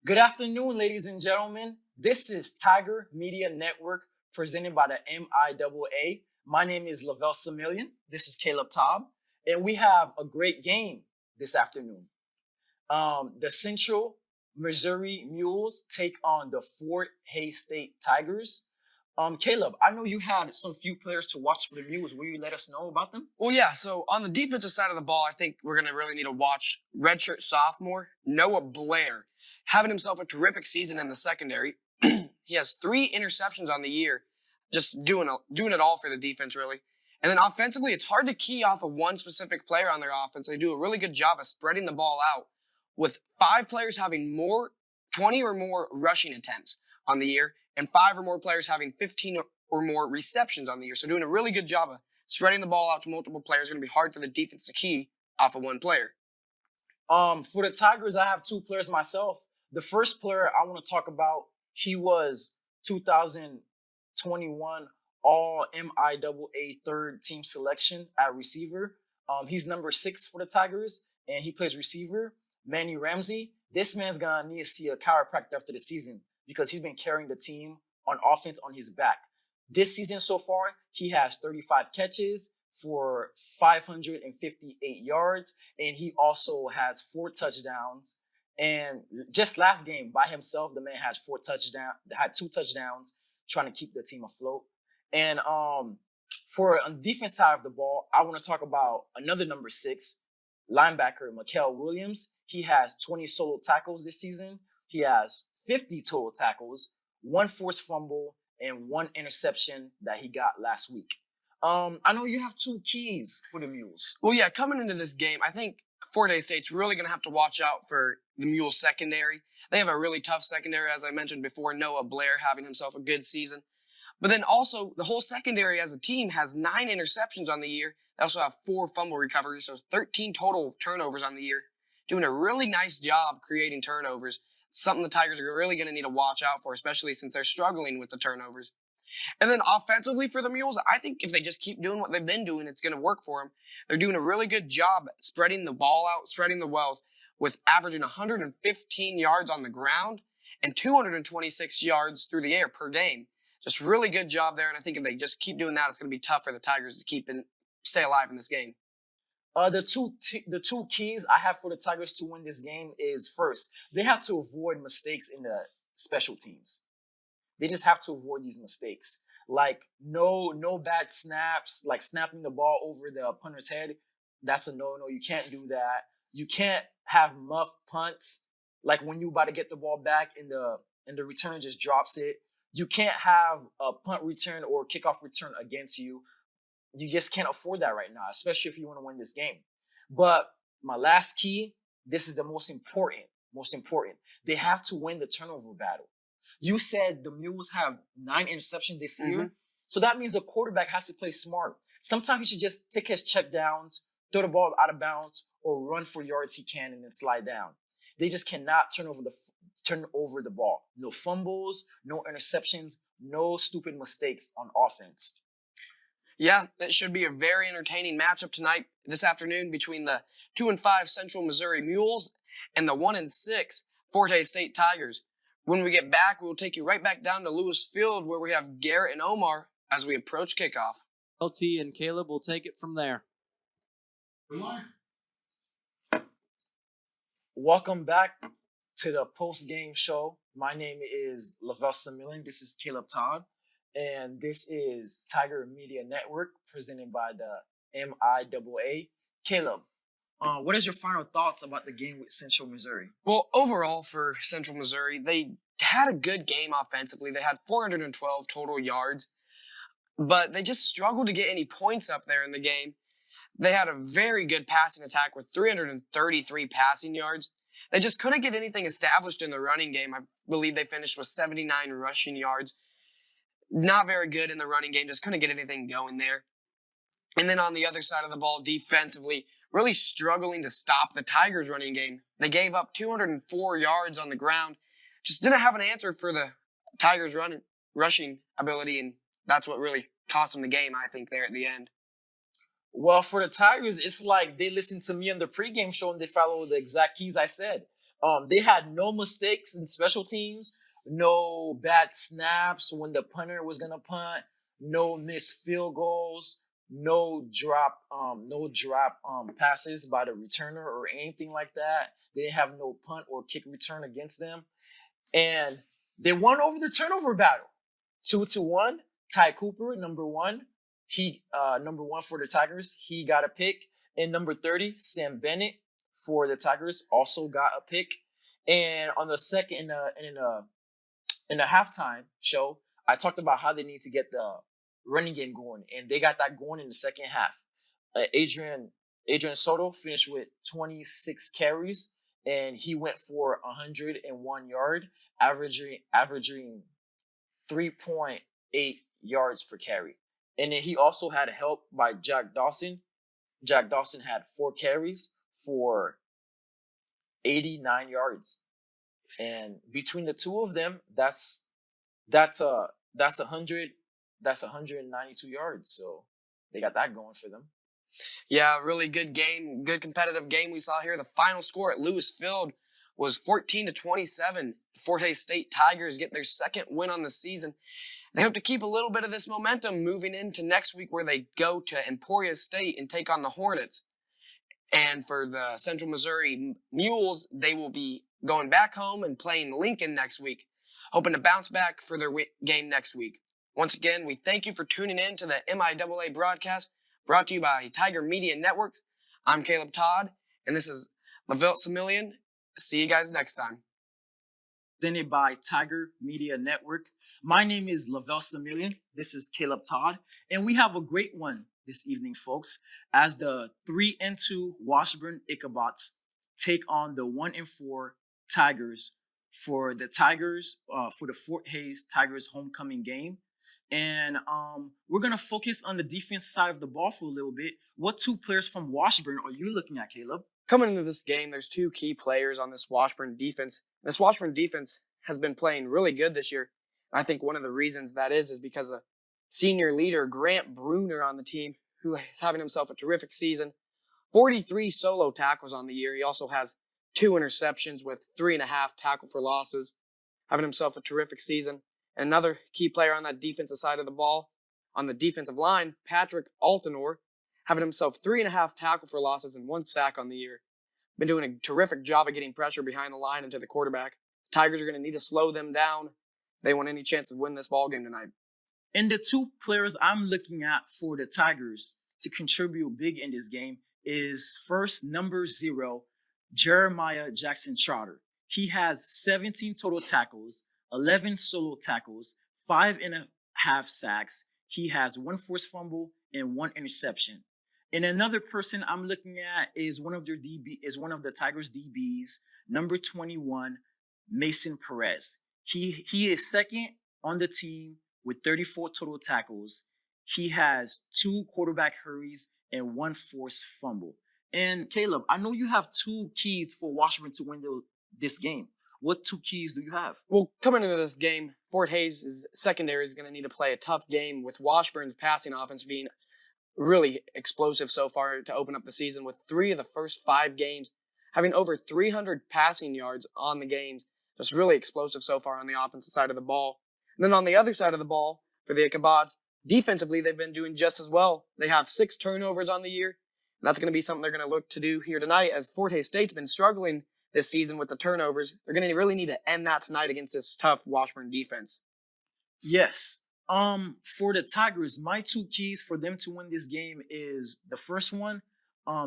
Good afternoon, ladies and gentlemen. This is Tiger Media Network presented by the MIAA. My name is Levelt Similien. This is Caleb Taub, and we have a great game this afternoon. The Central Missouri Mules take on the Fort Hays State Tigers. Caleb, I know you had some few players to watch for the Mules. Will you let us know about them? Well, yeah, so on the defensive side of the ball, I think we're going to really need to watch redshirt sophomore Noah Blair, having himself a terrific season in the secondary. He has 3 interceptions on the year, just doing it all for the defense, really. And then offensively, it's hard to key off of one specific player on their offense. They do a really good job of spreading the ball out, with 5 players having 20 or more rushing attempts on the year, and 5 or more players having 15 or more receptions on the year. So doing a really good job of spreading the ball out to multiple players is going to be hard for the defense to key off of one player. For the Tigers, I have 2 players myself. The first player I want to talk about, he was 2021 All MIAA third team selection at receiver. He's number 6 for the Tigers, and he plays receiver. Manny Ramsey. This man's going to need to see a chiropractor after the season because he's been carrying the team on offense on his back. This season so far, he has 35 catches for 558 yards, and he also has 4 touchdowns. And just last game by himself, the man had 2 touchdowns, trying to keep the team afloat. And for on the defense side of the ball, I want to talk about another number 6 linebacker, Mikael Williams. He has 20 solo tackles this season. He has 50 total tackles, 1 forced fumble, and 1 interception that he got last week. I know you have 2 keys for the Mules. Well, yeah, coming into this game, I think Fort Hays State's really going to have to watch out for the Mules secondary. They have a really tough secondary, as I mentioned before, Noah Blair having himself a good season. But then also, the whole secondary as a team has 9 interceptions on the year. They also have 4 fumble recoveries, so 13 total turnovers on the year. Doing a really nice job creating turnovers. Something the Tigers are really going to need to watch out for, especially since they're struggling with the turnovers. And then offensively for the Mules, I think if they just keep doing what they've been doing, it's going to work for them. They're doing a really good job spreading the ball out, spreading the wealth, with averaging 115 yards on the ground and 226 yards through the air per game. Just really good job there, and I think if they just keep doing that, it's going to be tough for the Tigers to stay alive in this game. The two keys I have for the Tigers to win this game is, first, they have to avoid mistakes in the special teams. They just have to avoid these mistakes. Like no bad snaps, like snapping the ball over the punter's head. That's a no-no. You can't do that. You can't have muff punts, like when you about to get the ball back and the return just drops it. You can't have a punt return or kickoff return against you. You just can't afford that right now, especially if you want to win this game. But my last key, this is the most important. They have to win the turnover battle. You said the Mules have 9 interceptions this year. So that means the quarterback has to play smart. Sometimes he should just take his check downs, throw the ball out of bounds, or run for yards he can and then slide down. They just cannot turn over the ball. No fumbles, no interceptions, no stupid mistakes on offense. Yeah, it should be a very entertaining matchup this afternoon between the 2-5 Central Missouri Mules and the 1-6 Fort Hays State Tigers. When we get back, we'll take you right back down to Lewis Field where we have Garrett and Omar as we approach kickoff. LT and Caleb will take it from there. Welcome back to the post-game show. My name is Levelt Similien. This is Caleb Todd. And this is Tiger Media Network presented by the MIAA. Caleb, what is your final thoughts about the game with Central Missouri? Well, overall for Central Missouri, they had a good game offensively. They had 412 total yards, but they just struggled to get any points up there in the game. They had a very good passing attack with 333 passing yards. They just couldn't get anything established in the running game. I believe they finished with 79 rushing yards. Not very good in the running game, just couldn't get anything going there. And then on the other side of the ball, defensively, really struggling to stop the Tigers' running game. They gave up 204 yards on the ground. Just didn't have an answer for the Tigers' rushing ability, and that's what really cost them the game, I think, there at the end. Well, for the Tigers, it's like they listened to me on the pregame show and they followed the exact keys I said. They had no mistakes in special teams, no bad snaps when the punter was gonna punt, no missed field goals, no drop passes by the returner or anything like that. They didn't have no punt or kick return against them, and they won over the turnover battle, 2-1. Ty Cooper, number one. He number one for the Tigers. He got a pick. And number 30, Sam Bennett for the Tigers also got a pick. And on the second in the halftime show, I talked about how they need to get the running game going, and they got that going in the second half. Adrian Soto finished with 26 carries, and he went for 101 yard, averaging 3.8 yards per carry. And then he also had help by Jack Dawson. Jack Dawson had 4 carries for 89 yards. And between the two of them, that's 192 yards. So they got that going for them. Yeah, really good game, good competitive game we saw here. The final score at Lewis Field was 14-27. Fort Hays State Tigers get their second win on the season. They hope to keep a little bit of this momentum moving into next week, where they go to Emporia State and take on the Hornets. And for the Central Missouri Mules, they will be going back home and playing Lincoln next week, hoping to bounce back for their game next week. Once again, we thank you for tuning in to the MIAA broadcast brought to you by Tiger Media Networks. I'm Caleb Todd, and this is Levelt Similien. See you guys next time. Presented by Tiger Media Network. My name is Levelt Similien. This is Caleb Todd, and we have a great one this evening, folks, as the 3-2 Washburn Ichabots take on the 1-4 Tigers for the Fort Hays Tigers homecoming game. And we're going to focus on the defense side of the ball for a little bit. What 2 players from Washburn are you looking at, Caleb? Coming into this game, there's 2 key players on this Washburn defense. This Washburn defense has been playing really good this year. I think one of the reasons that is because of senior leader Grant Bruner on the team, who is having himself a terrific season. 43 solo tackles on the year. He also has 2 interceptions with 3.5 tackle for losses, having himself a terrific season. And another key player on that defensive side of the ball, on the defensive line, Patrick Altenor, having himself 3.5 tackle for losses and 1 sack on the year. Been doing a terrific job of getting pressure behind the line and to the quarterback. The Tigers are going to need to slow them down if they want any chance to win this ball game tonight. And the 2 players I'm looking at for the Tigers to contribute big in this game is first, number 0, Jeremiah Jackson Trotter. He has 17 total tackles, 11 solo tackles, 5.5 sacks. He has 1 forced fumble and 1 interception. And another person I'm looking at is one of the Tigers DBs, number 21, Mason Perez. He is second on the team with 34 total tackles. He has 2 quarterback hurries and 1 forced fumble. And Caleb, I know you have 2 keys for Washburn to win this game. What 2 keys do you have? Well, coming into this game, Fort Hays' secondary is going to need to play a tough game, with Washburn's passing offense being really explosive so far to open up the season, with 3 of the first 5 games having over 300 passing yards on the games. Just really explosive so far on the offensive side of the ball. And then on the other side of the ball, for the Ichabods, defensively, they've been doing just as well. They have 6 turnovers on the year. And that's going to be something they're going to look to do here tonight, as Fort Hays State's been struggling this season with the turnovers. They're going to really need to end that tonight against this tough Washburn defense. Yes. For the Tigers, my 2 keys for them to win this game is the first one,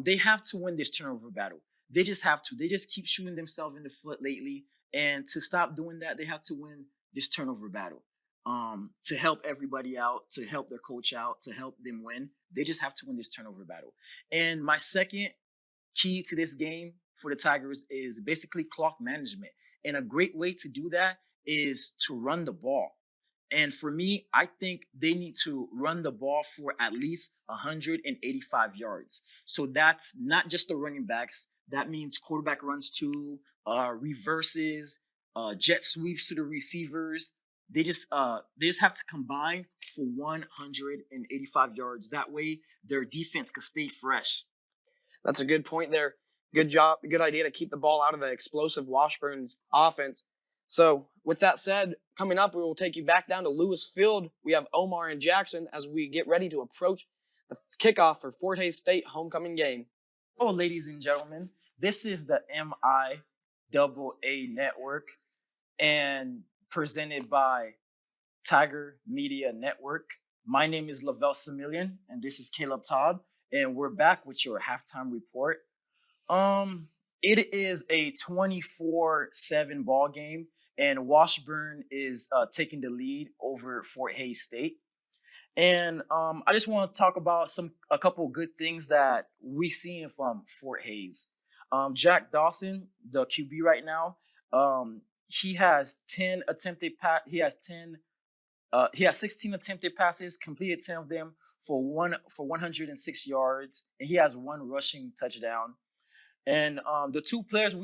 they have to win this turnover battle. They just have to. They just keep shooting themselves in the foot lately. And to stop doing that, they have to win this turnover battle. To help everybody out, to help their coach out, to help them win. They just have to win this turnover battle. And my second key to this game for the Tigers is basically clock management. And a great way to do that is to run the ball. And for me, I think they need to run the ball for at least 185 yards. So that's not just the running backs. That means quarterback runs too, reverses, jet sweeps to the receivers. They just have to combine for 185 yards. That way, their defense can stay fresh. That's a good point there. Good job, good idea to keep the ball out of the explosive Washburn's offense. So, with that said, coming up, we will take you back down to Lewis Field. We have Omar and Jackson as we get ready to approach the kickoff for Fort Hays State homecoming game. Oh, ladies and gentlemen, this is the MIAA Network and presented by Tiger Media Network. My name is Levelt Similien, and this is Caleb Todd, and we're back with your halftime report. It is a 24-7 ball game, and Washburn is taking the lead over Fort Hays State. And I just want to talk about a couple good things that we seen from Fort Hays. Jack Dawson, the QB right now, he has 10 attempted he has 16 attempted passes, completed 10 of them for 106 yards, and he has one rushing touchdown. And the two players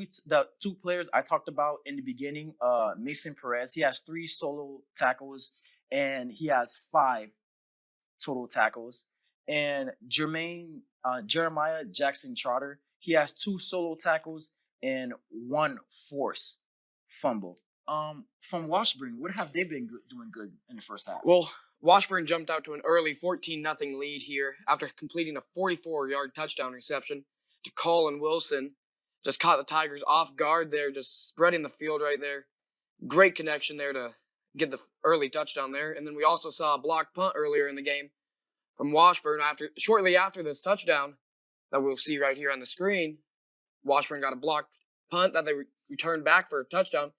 I talked about in the beginning, Mason Perez, he has 3 solo tackles and he has 5 total tackles. And Jeremiah Jackson Trotter, he has 2 solo tackles and 1 forced fumble. From Washburn, what have they been doing good in the first half? Well, Washburn jumped out to an early 14-0 lead here after completing a 44-yard touchdown reception to Colin Wilson. Just caught the Tigers off guard there, just spreading the field right there. Great connection there to get the early touchdown there. And then we also saw a blocked punt earlier in the game from Washburn shortly after this touchdown that we'll see right here on the screen. Washburn got a blocked punt that they returned back for a touchdown,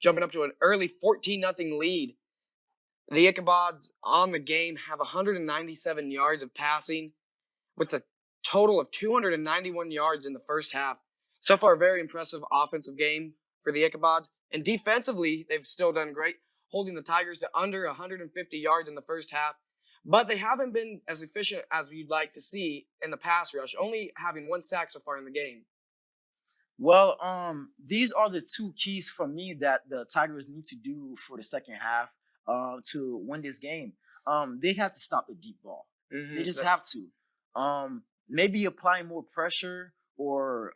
jumping up to an early 14-0 lead. The Ichabods on the game have 197 yards of passing with a total of 291 yards in the first half. So far, a very impressive offensive game for the Ichabods. And defensively, they've still done great, holding the Tigers to under 150 yards in the first half. But they haven't been as efficient as you'd like to see in the pass rush, only having 1 sack so far in the game. Well, these are the 2 keys for me that the Tigers need to do for the second half to win this game. They have to stop the deep ball. Mm-hmm. They just have to. Maybe apply more pressure or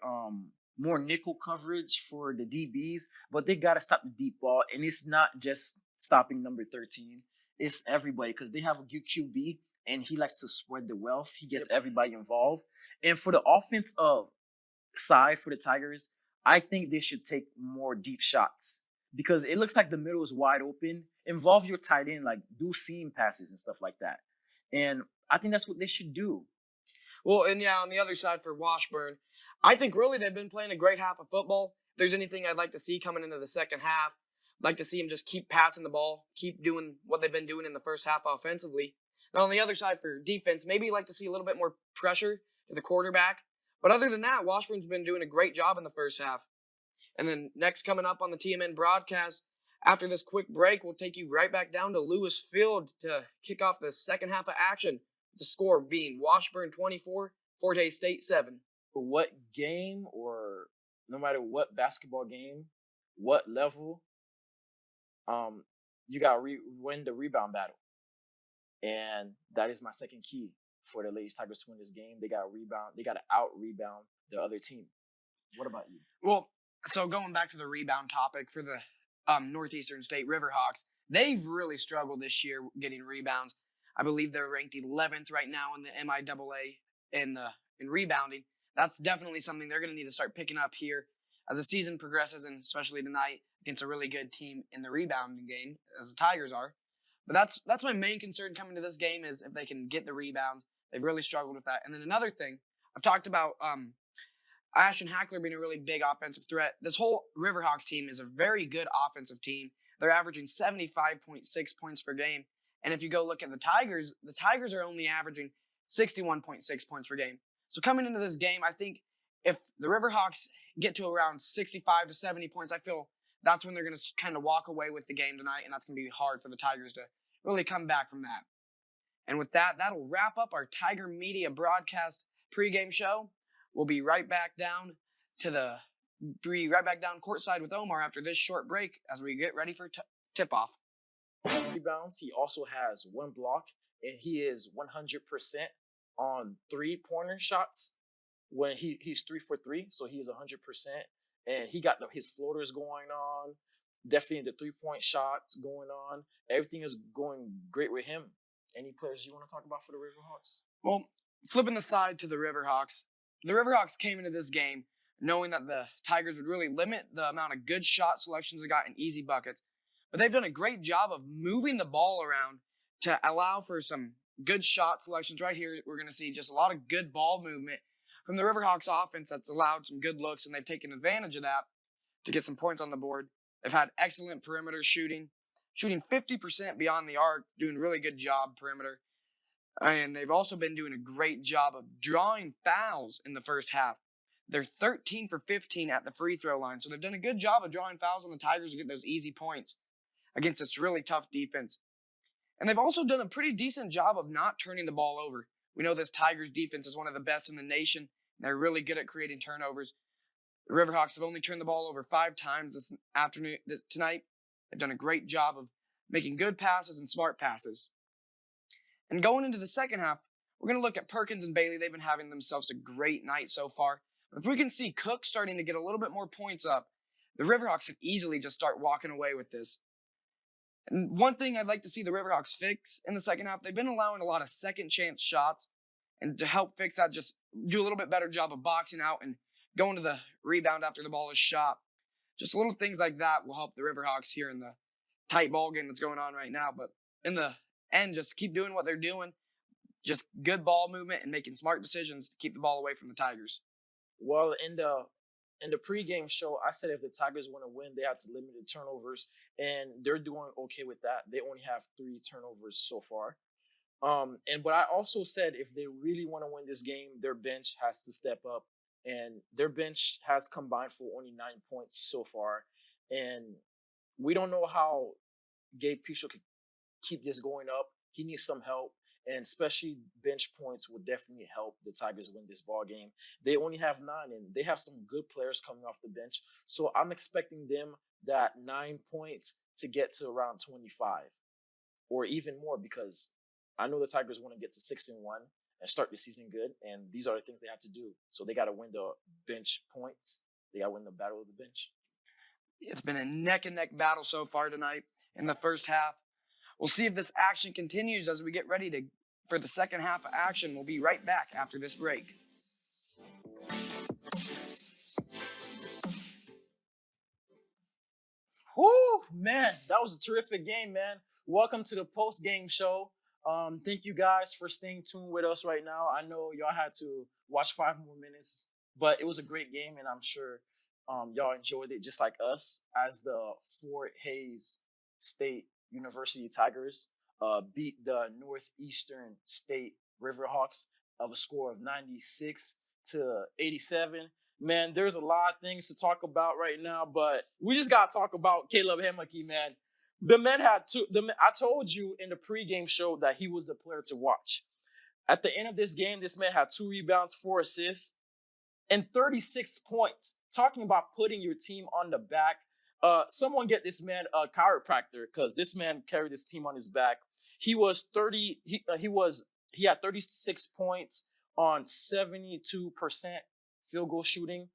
more nickel coverage for the DBs, but they got to stop the deep ball. And it's not just stopping number 13. It's everybody because they have a good QB and he likes to spread the wealth. He gets everybody involved. And for the offensive side for the Tigers, I think they should take more deep shots because it looks like the middle is wide open. Involve your tight end, like do seam passes and stuff like that. And I think that's what they should do. Well, and yeah, on the other side for Washburn, I think really they've been playing a great half of football. If there's anything I'd like to see coming into the second half, I'd like to see them just keep passing the ball, keep doing what they've been doing in the first half offensively. Now, on the other side for defense, maybe you'd like to see a little bit more pressure to the quarterback. But other than that, Washburn's been doing a great job in the first half. And then next coming up on the TMN broadcast, after this quick break, we'll take you right back down to Lewis Field to kick off the second half of action. The score being Washburn 24, Fort Hays State 7. What game or no matter what basketball game, what level, you got to win the rebound battle. And that is my second key for the Ladies Tigers to win this game. They got to rebound. They got to out-rebound the other team. What about you? Well, so going back to the rebound topic for the Northeastern State Riverhawks, they've really struggled this year getting rebounds. I believe they're ranked 11th right now in the MIAA in rebounding. That's definitely something they're going to need to start picking up here as the season progresses, and especially tonight against a really good team in the rebounding game, as the Tigers are. But that's my main concern coming to this game is if they can get the rebounds. They've really struggled with that. And then another thing, I've talked about Ashton Hackler being a really big offensive threat. This whole Riverhawks team is a very good offensive team. They're averaging 75.6 points per game. And if you go look at the Tigers are only averaging 61.6 points per game. So coming into this game, I think if the Riverhawks get to around 65 to 70 points, I feel that's when they're going to kind of walk away with the game tonight, and that's going to be hard for the Tigers to really come back from that. And with that, that'll wrap up our Tiger Media broadcast pregame show. We'll be right back down courtside with Omar after this short break as we get ready for tip-off. Rebounds. He also has 1 block, and he is 100% on 3-pointer shots. when he's 3 for 3, so he is 100%, and he got his floaters going on. Definitely the 3-point shots going on. Everything is going great with him. Any players you want to talk about for the Riverhawks? Well, flipping the side to the Riverhawks came into this game knowing that the Tigers would really limit the amount of good shot selections they got in easy buckets. But they've done a great job of moving the ball around to allow for some good shot selections. Right here, we're going to see just a lot of good ball movement from the Riverhawks offense that's allowed some good looks, and they've taken advantage of that to get some points on the board. They've had excellent perimeter shooting 50% beyond the arc, doing a really good job perimeter. And they've also been doing a great job of drawing fouls in the first half. They're 13 for 15 at the free throw line. So they've done a good job of drawing fouls on the Tigers to get those easy points against this really tough defense. And they've also done a pretty decent job of not turning the ball over. We know this Tigers defense is one of the best in the nation. And they're really good at creating turnovers. The Riverhawks have only turned the ball over 5 times tonight. They've done a great job of making good passes and smart passes. And going into the second half, we're going to look at Perkins and Bailey. They've been having themselves a great night so far. But if we can see Cook starting to get a little bit more points up, the Riverhawks could easily just start walking away with this. And one thing I'd like to see the Riverhawks fix in the second half, they've been allowing a lot of second chance shots. And to help fix that, just do a little bit better job of boxing out and going to the rebound after the ball is shot. Just little things like that will help the Riverhawks here in the tight ball game that's going on right now. But in the end, just keep doing what they're doing. Just good ball movement and making smart decisions to keep the ball away from the Tigers. Well, in the pregame show, I said if the Tigers want to win, they have to limit the turnovers, and they're doing okay with that. They only have 3 turnovers so far. But I also said if they really want to win this game, their bench has to step up, and their bench has combined for only 9 points so far, and we don't know how Gabe Pichot could keep this going up. He needs some help. And especially bench points will definitely help the Tigers win this ball game. They only have 9, and they have some good players coming off the bench. So I'm expecting them that 9 points to get to around 25 or even more, because I know the Tigers want to get to 6-1 and start the season good. And these are the things they have to do. So they got to win the bench points. They got to win the battle of the bench. It's been a neck and neck battle so far tonight in the first half. We'll see if this action continues as we get ready for the second half of action. We'll be right back after this break. Whoo, man, that was a terrific game, man. Welcome to the post-game show. Thank you guys for staying tuned with us right now. I know y'all had to watch 5 more minutes, but it was a great game, and I'm sure y'all enjoyed it just like us, as the Fort Hays State University Tigers beat the Northeastern State Riverhawks of a score of 96-87. Man, there's a lot of things to talk about right now, but we just got to talk about Caleb Hemeke, man. The man had I told you in the pregame show that he was the player to watch. At the end of this game, this man had 2 rebounds, 4 assists, and 36 points. Talking about putting your team on the back. Someone get this man a chiropractor, because this man carried his team on his back. He had 36 points on 72% field goal shooting,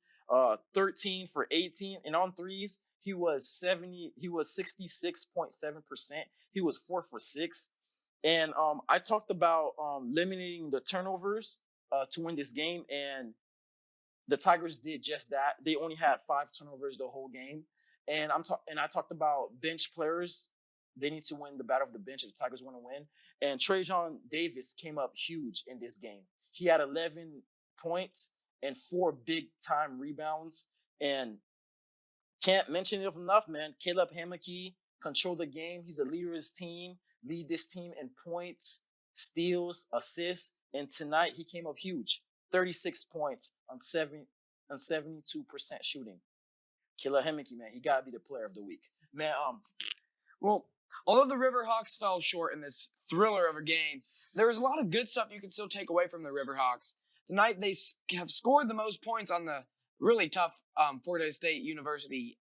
13 for 18, and on threes he was 66.7%. He was 4 for 6. And I talked about limiting the turnovers to win this game, and the Tigers did just that. They only had 5 turnovers the whole game. And I talked about bench players. They need to win the battle of the bench if the Tigers want to win. And Trajan Davis came up huge in this game. He had 11 points and 4 big-time rebounds. And can't mention it enough, man. Caleb Hemeke controlled the game. He's the leader of his team, lead this team in points, steals, assists. And tonight he came up huge. 36 points on 72% shooting. Caleb Hemeke, man, he gotta be the player of the week, man. Well, although the Riverhawks fell short in this thriller of a game, there was a lot of good stuff you can still take away from the Riverhawks. Tonight they have scored the most points on the really tough Fort Hays State University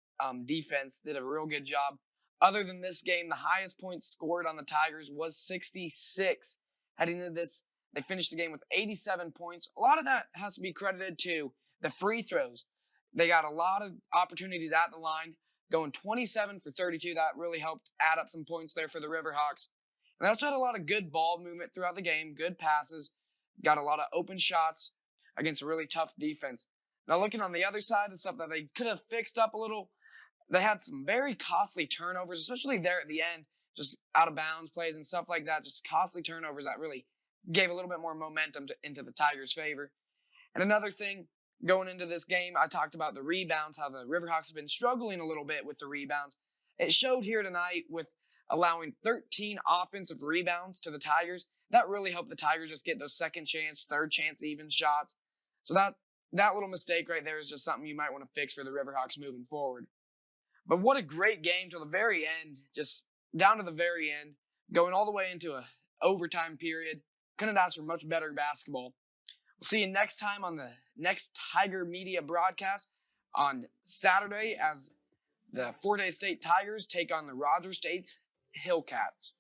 defense. Did a real good job. Other than this game, the highest points scored on the Tigers was 66. Heading into this They finished the game with 87 points. A lot of that has to be credited to the free throws. They got a lot of opportunities at the line, going 27 for 32. That really helped add up some points there for the Riverhawks. And they also had a lot of good ball movement throughout the game, good passes, got a lot of open shots against a really tough defense. Now, looking on the other side, the stuff that they could have fixed up a little, they had some very costly turnovers, especially there at the end, just out of bounds plays and stuff like that, just costly turnovers that really gave a little bit more momentum into the Tigers' favor. And another thing, going into this game, I talked about the rebounds, how the Riverhawks have been struggling a little bit with the rebounds. It showed here tonight with allowing 13 offensive rebounds to the Tigers. That really helped the Tigers just get those second chance, third chance even shots. So that little mistake right there is just something you might want to fix for the Riverhawks moving forward. But what a great game till the very end, just down to the very end, going all the way into a overtime period. Couldn't ask for much better basketball. We'll see you next time on the next Tiger Media broadcast on Saturday as the Fort Hays State Tigers take on the Rogers State Hillcats.